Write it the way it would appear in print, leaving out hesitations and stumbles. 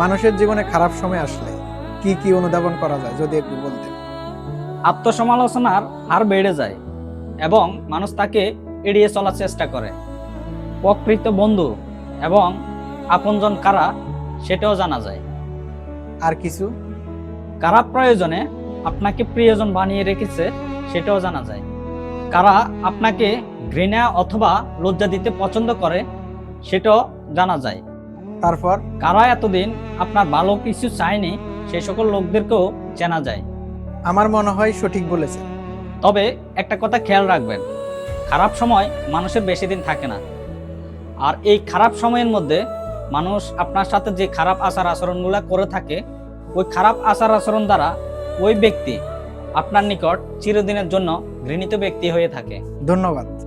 মানুষের জীবনে খারাপ সময় আসলে কি কি অনুধাবন করা যায় যদি একটু বলতেন। আত্মসমালোচনার হার বেড়ে যায় এবং মানুষ তাকে এড়িয়ে চলার চেষ্টা করে। প্রকৃত বন্ধু এবং আপনজন কারা সেটাও জানা যায়। আর কিছু? কারা প্রয়োজনে আপনাকে প্রিয়জন বানিয়ে রেখেছে সেটাও জানা যায়। কারা আপনাকে ঘৃণা অথবা লজ্জা দিতে পছন্দ করে সেটাও জানা যায়। তারপর? কারা এতদিন আপনার ভালো কিছু চায়নি সেই সকল লোকদেরকেও চেনা যায়। আমার মনে হয় সঠিক বলেছেন। তবে একটা কথা খেয়াল রাখবেন, খারাপ সময় মানুষের বেশি দিন থাকে না। আর এই খারাপ সময়ের মধ্যে মানুষ আপনার সাথে যে খারাপ আচার আচরণগুলো করে থাকে, ওই খারাপ আচার আচরণ দ্বারা ওই ব্যক্তি আপনার নিকট চিরদিনের জন্য ঘৃণিত ব্যক্তি হয়ে থাকে। ধন্যবাদ।